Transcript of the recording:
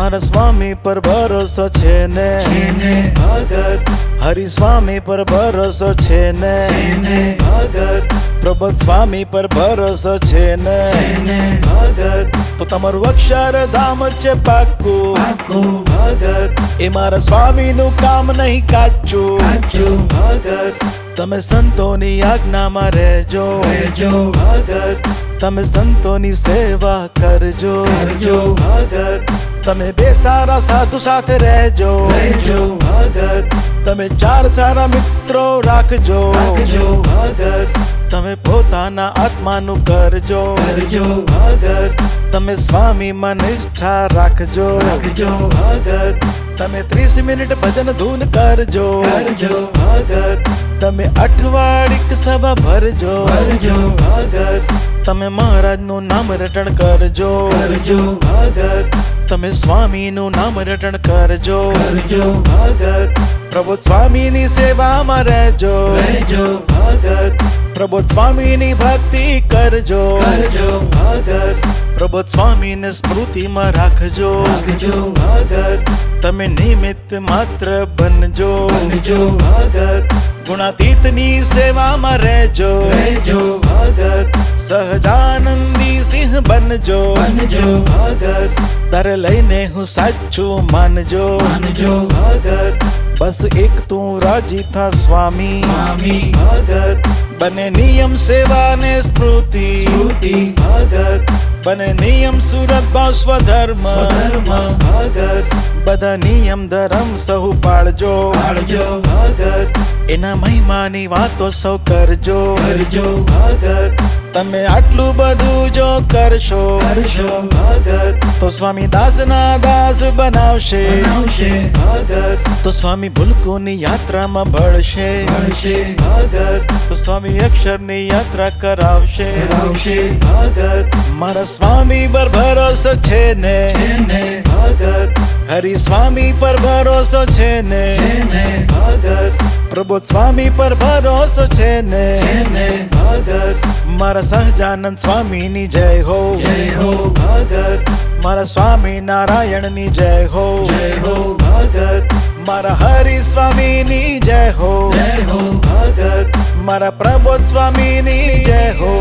મારા સ્વામી પર ભરોસો છે ને ભગત, હરિ સ્વામી પર ભરોસો છે ને ભગત, પ્રબોધ સ્વામી પર ભરોસો છે ને ભગત, તો તમારું અક્ષરધામ છે પાક્કું ભગત, એ મારા સ્વામીનું કામ નહીં કાચું ભગત, તમે સંતોની આજ્ઞામાં રહેજો ભગત, તમે સંતોની સેવા કરજો ભગત, તમે બે સારા સાધુ સાથે રહેજો ભગત, તમે ચાર સારા મિત્રો રાખજો ભગત, તમે પોતાના આત્માનું કરજો ભગત, તમે સ્વામીમાં નિષ્ઠા રાખજો ભગત, તમે 30 મિનિટ ભજન ધૂન કરજો ભગત, તમે અઠવાડિક સભા ભરજો ભગત, તમે મહારાજનું નામ રટણ કરજો ભગત, તમે સ્વામીનું નામ રટણ કરજો ભગત, પ્રબોધ સ્વામીની સેવામાં રહેજો ભગત, પ્રબોધ સ્વામીની ભક્તિ કરજો ભગત, પ્રબોધ સ્વામીને સ્મૃતિમાં રાખજો ભગત, તમે નિમિત્ત માત્ર બનજો ભગત, ગુણાતીતની સેવામાં રહેજો ભગત, સહજાનંદી સિંહ બનજો ભગત, તારે લઈને હું સાચું માનજો ભગત, બસ એક તું રાજી થા સ્વામી ભગત, બને નિયમ સેવા ને સ્મૃતિ ભગત, બને નિયમ સુરત ભાવ સ્વધર્મ ભગત, બધા નિયમ ધર્મ સહુ પાળજો ભગત, એના મહિમાની વાતો સૌ કરજો ભગત, તમે આટલું બધું જો કરશો ભગત, તો સ્વામી દાસના દાસ બનાવશે ભગત, તો સ્વામી ભૂલકોની યાત્રામાં ભળશે ભગત, તો સ્વામી અક્ષરની યાત્રા કરાવશે ભગત, મારા સ્વામી પર ભરોસો છે ને ભગત, હરિ સ્વામી પર ભરોસો છે ને ભગત, પ્રબોધ સ્વામી પર ભરોસો છે ને ભગત, મારા સહજાનંદ સ્વામીની જય હો ભગત, મારા સ્વામી નારાયણની જય હો ભગત, મારા હરિ સ્વામીની જય હો ભગત, મારા પ્રબોધ સ્વામીની જય હો